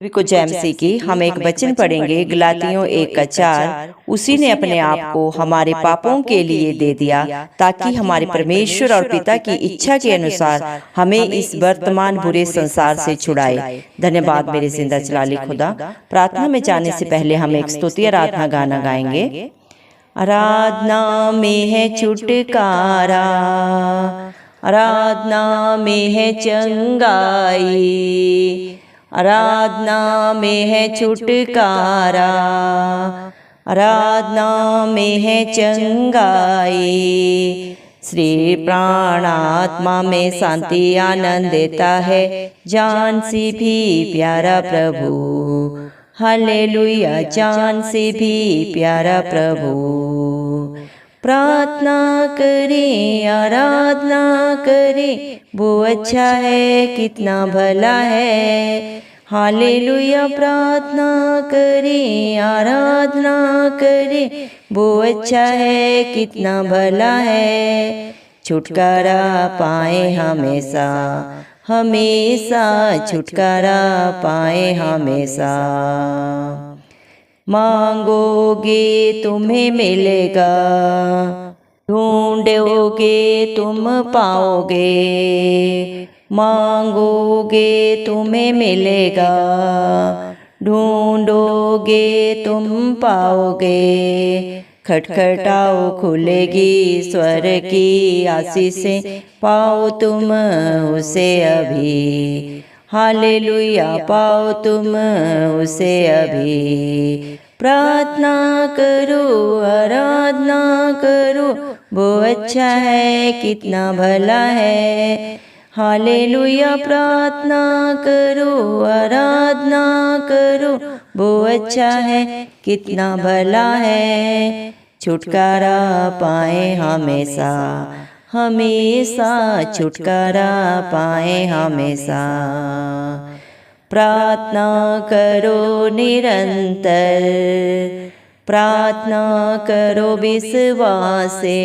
सभी को जय मसीह की। हम एक वचन पढ़ेंगे गलातियों 1:4। उसी ने अपने आप को हमारे पापों के लिए दे दिया ताकि हमारे परमेश्वर और पिता की इच्छा के अनुसार हमें इस वर्तमान बुरे संसार से छुड़ाए। धन्यवाद मेरे जिंदा चलाली खुदा। प्रार्थना में जाने से पहले हम एक स्तुति आराधना गाना गाएंगे। आराधना में है छुटकारा, आराधना में है चंगाई, आराधना में है छुटकारा, आराधना में है चंगाई। श्री प्राण आत्मा में शांति आनंद देता है, जान से भी प्यारा प्रभु। हालेलुया, जान से भी प्यारा प्रभु। प्रार्थना करें, आराधना करें, वो अच्छा है, कितना भला है। हालेलुया, प्रार्थना करें, आराधना करें, वो अच्छा है, कितना भला है। छुटकारा पाए हमेशा, हमेशा छुटकारा पाए हमेशा। मांगोगे तुम्हें मिलेगा, ढूंढोगे तुम पाओगे। मांगोगे तुम्हें मिलेगा, ढूंढोगे तुम पाओगे। खटखटाओ खुलेगी स्वर की आशीषें, पाओ तुम उसे अभी। हालेलुया, पाओ तुम उसे अभी। प्रार्थना करो, आराधना करो, वो अच्छा है, कितना भला है। हालेलुया, प्रार्थना करो, आराधना करो, वो अच्छा है, कितना भला है। छुटकारा पाए हमेशा, हमेशा छुटकारा पाए हमेशा। प्रार्थना करो निरंतर, प्रार्थना करो विश्वास से।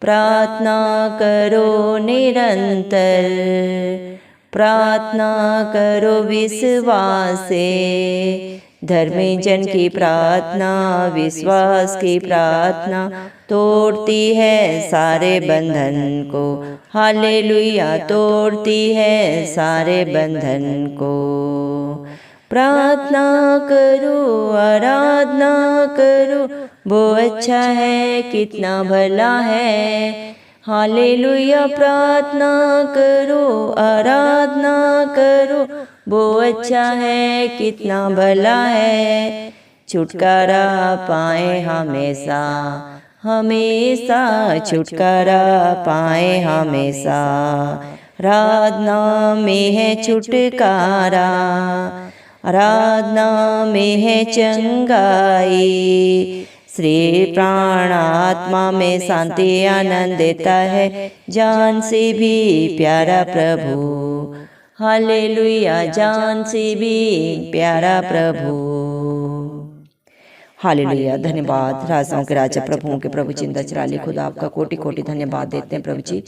प्रार्थना करो निरंतर, प्रार्थना करो विश्वास से। धर्मी जन की प्रार्थना, विश्वास की प्रार्थना तोड़ती है सारे बंधन को। हालेलुया, तोड़ती है सारे बंधन को। प्रार्थना करो, आराधना करो, वो अच्छा है, कितना भला है। हालेलुया, प्रार्थना करो, आराधना करो, वो अच्छा है, कितना भला है। छुटकारा पाए हमेशा, हमेशा छुटकारा पाए हमेशा। आराधना में है छुटकारा, आराधना में है चंगाई। श्री प्राण आत्मा में शांति आनंद देता है, जान से भी प्यारा प्रभु। हालेलुया, जान से भी प्यारा प्रभु। हालेलुया, धन्यवाद राजाओं के राजा, प्रभुओं के प्रभु, जिंदा चिराली खुदा, आपका कोटि कोटि धन्यवाद देते हैं प्रभु जी।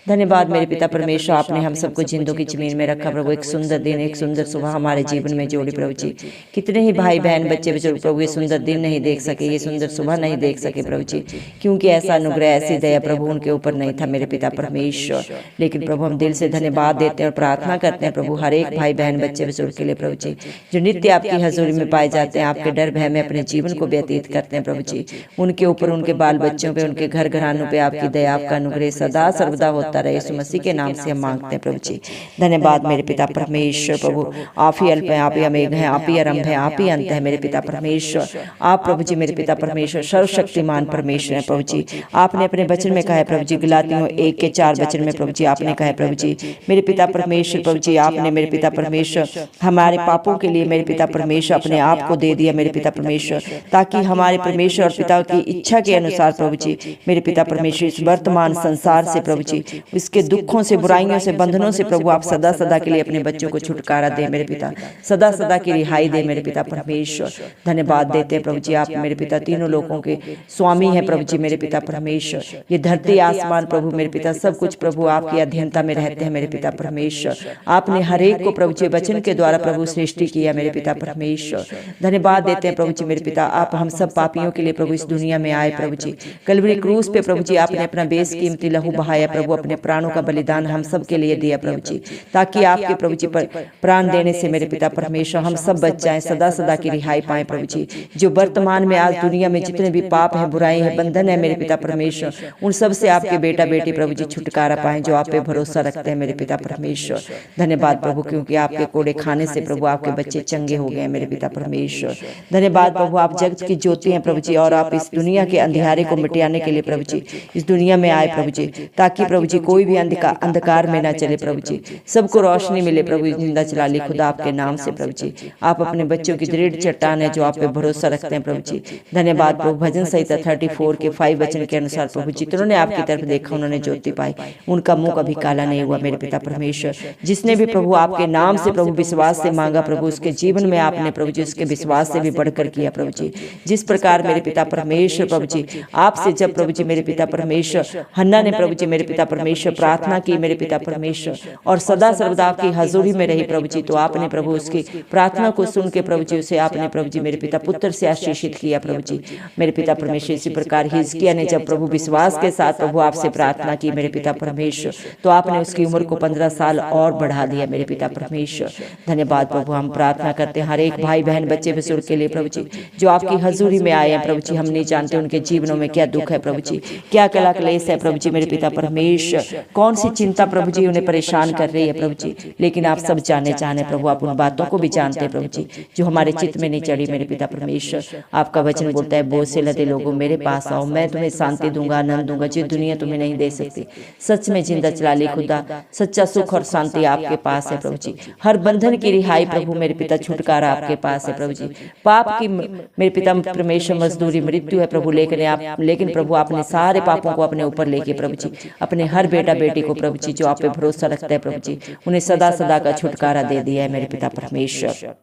धन्यवाद मेरे पिता परमेश्वर, आपने हम सबको जिंदों की जमीन में रखा प्रभु। एक सुंदर दिन, एक सुंदर सुबह हमारे जीवन में जोड़ी प्रभु जी। कितने ही भाई बहन बच्चे बुजुर्ग प्रभु ये सुंदर दिन नहीं देख सके, ये सुंदर सुबह नहीं देख सके प्रभु जी, क्योंकि ऐसा अनुग्रह, ऐसी दया प्रभु उनके ऊपर नहीं था मेरे पिता परमेश्वर। लेकिन प्रभु हम दिल से धन्यवाद देते हैं और प्रार्थना करते हैं प्रभु हर एक भाई बहन बच्चे बुजुर्ग के लिए प्रभु जी, जो नित्य आपकी हजूरी में पाए जाते हैं, आपके डर भय में अपने जीवन को व्यतीत करते हैं प्रभु जी। उनके ऊपर, उनके बाल बच्चों पे, उनके घर घरानों पे आपकी दया, आपका अनुग्रह सदा सर्वदा होता रहे। यीशु मसीह के नाम से हम मांगते हैं प्रभु जी। धन्यवाद मेरे पिता परमेश्वर प्रभु, आप ही अल्प हैं, आप ही अमेघ हैं, आप ही आरंभ हैं, आप ही अंत है मेरे पिता परमेश्वर। आप प्रभु जी मेरे पिता परमेश्वर सर्वशक्तिमान परमेश्वर है प्रभु जी। आपने अपने वचन में कहा है प्रभु जी, गलातियों 1:4 वचन में प्रभु जी आपने कहा है प्रभु जी मेरे पिता परमेश्वर प्रभु जी, आपने मेरे पिता परमेश्वर हमारे पापों के लिए मेरे पिता परमेश्वर अपने आप को दे दिया मेरे पिता परमेश्वर, ताकि हमारे परमेश्वर और पिता की इच्छा के अनुसार प्रभु जी मेरे पिता परमेश्वर इस वर्तमान संसार से प्रभु जी, इसके दुखों से, बुराइयों से, बंधनों से प्रभु आप सदा सदा के लिए अपने बच्चों को छुटकारा दे मेरे पिता, सदा सदा की रिहाई दे मेरे पिता परमेश्वर। धन्यवाद देते हैं प्रभु जी, आप मेरे पिता तीनों लोगों के स्वामी हैं प्रभु जी मेरे पिता परमेश्वर। ये धरती आसमान प्रभु मेरे पिता सब कुछ प्रभु आपकी अधीनता में रहते हैं मेरे पिता परमेश्वर। आपने हर एक को प्रभु जी वचन के द्वारा प्रभु सृष्टि किया मेरे पिता परमेश्वर। धन्यवाद देते हैं प्रभु जी मेरे पिता, आप हम सब पापियों के लिए प्रभु इस दुनिया में आए प्रभु जी। कलवरी क्रूस पे प्रभु जी आपने अपना बेशकीमती लहू बहाया प्रभु, अपने प्राणों का बलिदान हम सब के लिए दिया प्रभु जी, ताकि आपके प्रभु जी पर प्राण देने से मेरे पिता परमेश्वर हम सब बच जाएं, सदा सदा की रिहाई पाएं प्रभु जी। जो वर्तमान में आज दुनिया में जितने भी पाप है, बुराई है, बंधन है मेरे पिता परमेश्वर, उन सब से आपके बेटा बेटी प्रभु जी छुटकारा पाएं जो आप पे भरोसा रखते हैं मेरे पिता परमेश्वर। धन्यवाद प्रभु, क्योंकि आपके कोड़े खाने से प्रभु आपके बच्चे चंगे हो गए मेरे पिता परमेश्वर। धन्यवाद प्रभु, आप जगत की ज्योति हैं प्रभु जी, और आप इस दुनिया के अंधेरे को मिटाने के लिए प्रभु जी इस दुनिया में आए प्रभु जी, ताकि प्रभु जी कोई भी अंधकार में ना चले प्रभु जी, सबको रोशनी मिले प्रभु। जिंदा जलाली खुदा आपके नाम से प्रभु जी, आप अपने बच्चों की दृढ़ चट्टान है जो आप पे भरोसा रखते हैं प्रभु जी। धन्यवाद प्रभु, भजन संहिता 34 के 5 वचन के अनुसार प्रभु जितनों ने आपकी तरफ देखा उन्होंने ज्योति पाई, उनका मुंह कभी काला नहीं हुआ मेरे पिता परमेश्वर। जिसने भी प्रभु आपके नाम से प्रभु विश्वास से मांगा प्रभु, उसके जीवन में आपने प्रभु जी उसके विश्वास से भी बढ़कर किया प्रभु जी। जिस प्रकार मेरे पिता परमेश्वर प्रभु जी आपसे जब प्रभु जी मेरे पिता परमेश्वर हन्ना ने प्रभु जी मेरे पिता परमेश्वर प्रार्थना की मेरे पिता परमेश्वर, और सदा सर्वदा आपकी हजूरी में रही प्रभु जी, तो आपने प्रभु उसकी प्रार्थना को सुन के प्रभु जी उसे आपने प्रभु जी मेरे पिता पुत्र से आशीषित किया प्रभु जी मेरे पिता परमेश्वर। इसी प्रकार हिजकिय्याह ने जब प्रभु विश्वास के साथ प्रभु आपसे प्रार्थना की मेरे पिता परमेश्वर, तो आपने उसकी उम्र को 15 साल और बढ़ा दिया मेरे पिता परमेश्वर। धन्यवाद प्रभु, हम प्रार्थना करते हैं हर एक भाई बहन बच्चे बुजुर्ग के लिए प्रभु जी जो आपकी हजूरी में आए हैं प्रभु जी। हम नहीं जानते उनके जीवनों में क्या दुख है प्रभु जी, क्या कला क्लेश है प्रभु जी मेरे पिता परमेश्वर, कौन सी चिंता प्रभु जी उन्हें परेशान कर रही है प्रभु जी, लेकिन आप सब जाने प्रभु, आप उन बातों को भी जानते हैं प्रभु जी जो हमारे चित्त में नहीं चढ़ी मेरे पिता परमेश्वर। आपका वचन बोलता है बोझ से लदे लोगों मेरे पास आओ, मैं तुम्हें शांति दूंगा, आनंद दूंगा जो दुनिया तुम्हें नहीं दे सकती। सच में जिंदा जलाली खुदा, सच्चा सुख और शांति आपके पास है प्रभु जी। हर बंधन की रिहाई प्रभु मेरे पिता छुटकारा आपके पास है प्रभु जी। पाप की मेरे पिता परमेश्वर मजदूरी मृत्यु है प्रभु, लेकिन प्रभु आपने सारे पापों को अपने ऊपर लेके प्रभु जी अपने हर बेटा बेटी को प्रभु जी जो आप पे भरोसा रखता है प्रभु जी उन्हें सदा सदा का छुटकारा दे दिया है मेरे पिता परमेश्वर।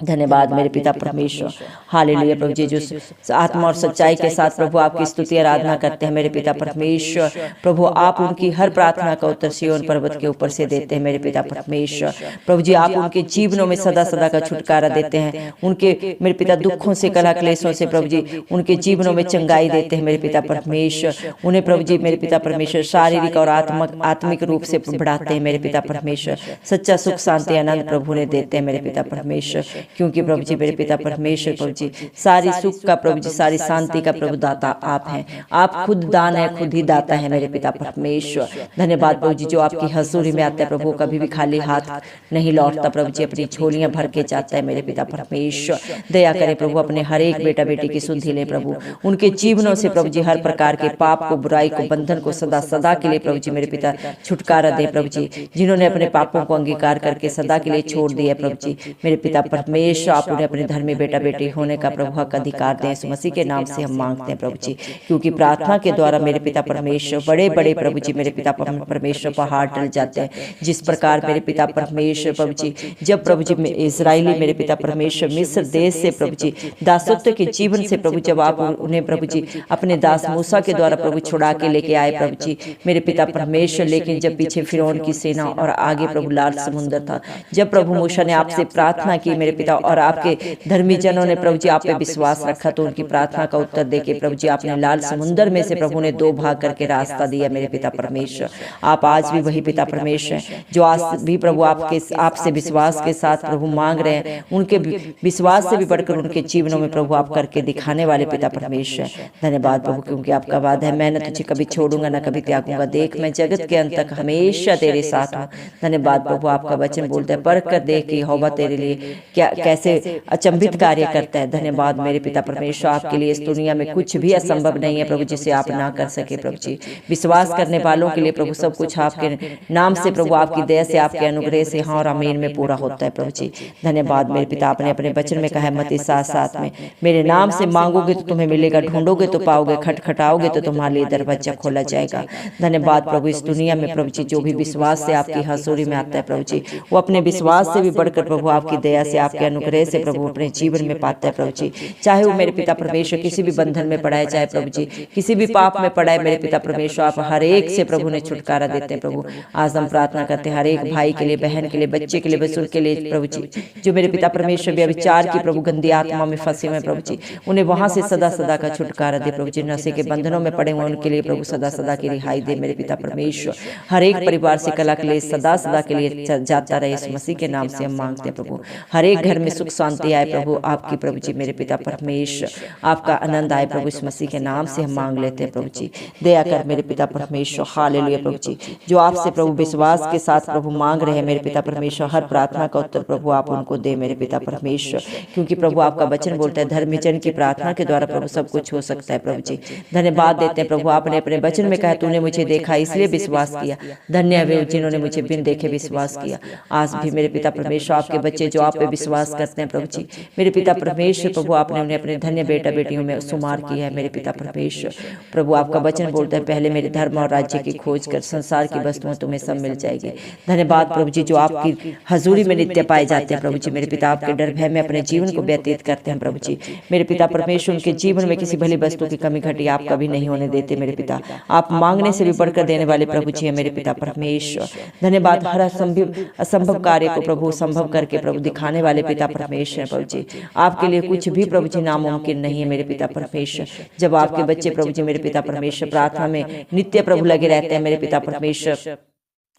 धन्यवाद मेरे पिता परमेश्वर, हालेलुया प्रभु जी जो आत्मा और सच्चाई के साथ प्रभु आपकी स्तुति आराधना करते हैं मेरे पिता परमेश्वर। प्रभु आप उनकी हर प्रार्थना का उत्तर सिय्योन पर्वत के ऊपर से देते हैं मेरे पिता परमेश्वर। प्रभु जी आप उनके जीवनों में सदा सदा का छुटकारा देते हैं, उनके मेरे पिता दुखों से कला क्लेशों से प्रभु जी उनके जीवनों में चंगाई देते हैं मेरे पिता परमेश्वर। उन्हें प्रभु जी मेरे पिता परमेश्वर शारीरिक और आत्मिक रूप से बढ़ाते हैं मेरे पिता परमेश्वर। सच्चा सुख शांति आनंद प्रभु ने देते हैं मेरे पिता परमेश्वर, क्योंकि प्रभु जी मेरे पिता परमेश्वर प्रभु जी सारी सुख का प्रभु जी सारी शांति का प्रभु दाता आप हैं। आप खुद दान है, खुद ही दाता है मेरे पिता परमेश्वर। धन्यवाद प्रभु जी जो आपकी हजूरी में आता है प्रभु कभी भी खाली हाथ नहीं लौटता प्रभु जी, अपनी झोलियां भर के जाता है मेरे पिता परमेश्वर। दया करें प्रभु अपने हर एक बेटा बेटी की सुधि ले प्रभु, उनके जीवनों से प्रभु जी हर प्रकार के पाप को, बुराई को, बंधन को सदा सदा के लिए प्रभु जी मेरे पिता छुटकारा दे प्रभु जी। जिन्होंने अपने पापों को अंगीकार करके सदा के लिए छोड़ दिया प्रभु जी मेरे पिता परमेश्वर, आप उन्हें अपने धर्मी बेटा बेटी होने का प्रभु हक अधिकार दें। यीशु मसीह के नाम से हम मांगते हैं प्रभु जी, क्योंकि प्रार्थना के द्वारा मेरे पिता परमेश्वर बड़े बड़े प्रभु जी मेरे पिता परमेश्वर पहाड़ टल जाते हैं। जिस प्रकार मेरे पिता परमेश्वर प्रभु जी जब प्रभु जी इजराइली मेरे पिता परमेश्वर मिस्र देश से प्रभु जी दासत्व के जीवन से प्रभु जब आप उन्हें प्रभु जी अपने दास मूसा के द्वारा प्रभु छुड़ा के लेके आए प्रभु जी मेरे पिता परमेश्वर, लेकिन जब पीछे फिरौन की सेना और आगे प्रभु लाल समुद्र था, जब प्रभु मूसा ने आपसे प्रार्थना की मेरे पिता और आपके धर्मी जनों ने प्रभु जी आप पे विश्वास रखा, तो उनकी प्रार्थना का उत्तर देके प्रभु जी आपने लाल समुद्र में से प्रभु ने 2 भाग करके रास्ता दिया मेरे पिता परमेश्वर। आप आज भी वही पिता परमेश्वर जो आज भी प्रभु आपसे विश्वास के साथ प्रभु मांग रहे हैं, उनके विश्वास से भी बढ़कर उनके जीवनों में प्रभु आप करके दिखाने वाले पिता परमेश्वर। धन्यवाद प्रभु, क्योंकि आपका वादा है मैं न तुझे कभी छोड़ूंगा न कभी त्यागूंगा, देख मैं जगत के अंत तक हमेशा तेरे साथ हूँ। धन्यवाद प्रभु, आपका वचन बोलता है परख कर देख कि यहोवा तेरे लिए क्या कैसे अचंभित कार्य करता है। धन्यवाद मेरे पिता परमेश्वर, आपके लिए इस दुनिया में कुछ भी असंभव नहीं है प्रभु जिसे आप ना कर सके प्रभु जी। विश्वास करने वालों के लिए प्रभु सब कुछ आपके नाम से प्रभु, आपकी दया से, आपके अनुग्रह से हाँ और आमीन में पूरा होता है प्रभु जी। धन्यवाद मेरे पिता, आपने अपने वचन में कहा है मत्ती 7:7 में, मेरे नाम से मांगोगे तो तुम्हें मिलेगा, ढूंढोगे तो पाओगे, खटखटाओगे तो तुम्हारे लिए दरवाजा खोला जाएगा। धन्यवाद प्रभु, इस दुनिया में प्रभु जी जो भी विश्वास से आपकी हजूरी में आता है प्रभु जी, वो अपने विश्वास से भी बढ़कर प्रभु आपकी दया से, आपके अनुग्रह से प्रभु अपने जीवन में पाता है प्रभु जी। चाहे वो मेरे पिता परमेश्वर किसी भी बंधन में पड़ा है, चाहे प्रभु जी किसी भी पाप में पड़ा है, मेरे पिता परमेश्वर आप हर एक से प्रभु ने छुटकारा देते हैं प्रभु। आज हम प्रार्थना करते हैं हर एक भाई के लिए, बहन के लिए, बच्चे के लिए, बुजुर्ग के लिए प्रभु जी, जो मेरे पिता परमेश्वर व्यभिचार की प्रभु गंदी आत्मा में फंसे हुए प्रभु जी, उन्हें वहां से सदा सदा का छुटकारा दे प्रभु जी। नशे के बंधनों में पड़े हुए उनके लिए प्रभु सदा सदा की रिहाई दे मेरे पिता परमेश्वर। हर एक परिवार से कला के लिए सदा सदा के लिए जाता रहे, इस मसीह के नाम से हम मांगते हैं प्रभु। हर एक घर में सुख शांति आए प्रभु आपकी प्रभु जी, मेरे पिता परमेश्वर आपका आनंद आए प्रभु, इस मसीह के नाम से हम मांग लेते हैं प्रभु जी। दया कर मेरे पिता परमेश्वर, हालेलुया प्रभु जी। जो आपसे प्रभु विश्वास के साथ प्रभु मांग रहे हैं मेरे पिता परमेश्वर, हर प्रार्थना का उत्तर प्रभु आप उनको दे मेरे पिता परमेश्वर, क्योंकि प्रभु आपका वचन बोलता है धर्मी जन की प्रार्थना के द्वारा प्रभु सब कुछ हो सकता है प्रभु जी। धन्यवाद देते हैं प्रभु, आपने अपने वचन में कहा तूने मुझे देखा इसलिए विश्वास किया, धन्य है वे जिन्होंने मुझे बिन देखे विश्वास किया। आज भी मेरे पिता परमेश्वर आपके बच्चे जो आप पे विश्वास करते हैं प्रभु जी, मेरे पिता परमेश्वर प्रभु आपने उन्हें अपने धन्य बेटा बेटियों में शुमार किया है मेरे पिता परमेश्वर। प्रभु आपका वचन बोलता है पहले मेरे धर्म और राज्य की खोज कर, संसार की वस्तुएं तुम्हें सब मिल जाएगी। धन्यवाद प्रभु जी, जो आपकी हजूरी में नित्य पाए जाते हैं प्रभु जी, मेरे पिता आपके डर भय में अपने जीवन को व्यतीत करते हैं प्रभु जी। मेरे पिता परमेश्वर उनके जीवन में किसी भली वस्तु की कमी घटी आप कभी नहीं होने देते मेरे पिता। आप मांगने से भी बढ़कर देने वाले प्रभु जी है मेरे पिता परमेश्वर। धन्यवाद हर असंभव कार्य को प्रभु संभव करके प्रभु दिखाने वाले पिता परमेश्वर प्रभु जी। आपके लिए कुछ भी प्रभु जी नामुमकिन नहीं है मेरे पिता परमेश्वर। जब आपके बच्चे प्रभु जी मेरे पिता परमेश्वर प्रार्थना में नित्य प्रभु लगे रहते हैं मेरे पिता परमेश्वर,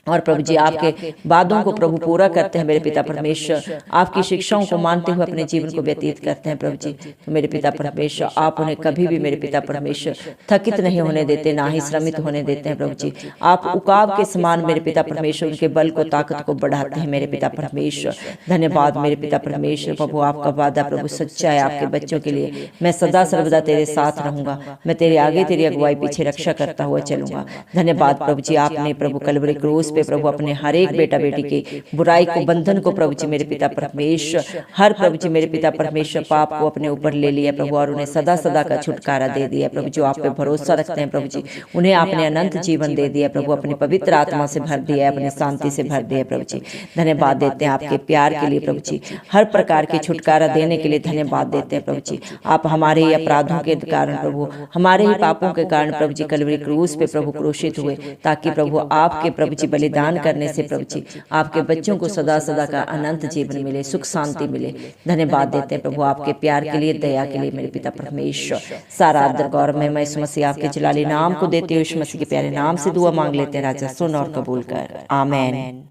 और प्रभु जी आपके वादों को प्रभु पूरा करते हैं मेरे पिता परमेश्वर, आपकी शिक्षाओं को मानते हुए अपने जीवन को व्यतीत करते हैं प्रभु जी, तो मेरे पिता परमेश्वर आप उन्हें कभी भी मेरे पिता परमेश्वर थकित नहीं होने देते, ना ही श्रमित होने देते हैं प्रभु जी। आप उकाब के समान मेरे पिता परमेश्वर उनके बल को, ताकत को बढ़ाते हैं मेरे पिता परमेश्वर। धन्यवाद मेरे पिता परमेश्वर प्रभु, आपका वादा प्रभु सच्चा है आपके बच्चों के लिए। मैं सदा सर्वदा तेरे साथ रहूंगा, मैं तेरे आगे तेरी अगुवाई पीछे रक्षा करता हुआ चलूंगा। धन्यवाद प्रभु जी, आपने प्रभु कलवरी क्रूस पे प्रभु अपने हर एक बेटा बेटी के बुराई को, बंधन को प्रभु जी मेरे पिता परमेश्वर, हर प्रभु जी मेरे पिता परमेश्वर पाप को अपने ऊपर ले लिया प्रभु, और उन्हें सदा सदा का छुटकारा दे दिया प्रभु। जो आप पे भरोसा रखते हैं प्रभु जी, उन्हें आपने अनंत जीवन दे दिया प्रभु, अपनी पवित्र आत्मा से भर दिया, अपनी शांति से भर दिया प्रभु जी। धन्यवाद देते हैं आपके प्यार के लिए प्रभु जी, हर प्रकार के छुटकारा देने के लिए धन्यवाद देते हैं प्रभु जी। आप हमारे ही अपराधों के कारण प्रभु, हमारे ही पापों के कारण प्रभु जी कलवरी क्रूस पे प्रभु क्रूसित हुए, ताकि प्रभु आपके प्रभु जी बलिदान करने से प्रभु जी आपके बच्चों को सदा सदा का अनंत जीवन मिले, सुख शांति मिले। धन्यवाद देते हैं प्रभु आपके प्यार के लिए, दया के लिए मेरे पिता परमेश्वर। सारा आदर गौरव में यीशु मसीह आपके जलाली नाम को देते हुए यीशु मसीह के प्यारे नाम से दुआ मांग लेते हैं राजा, सुन और कबूल कर, आमीन।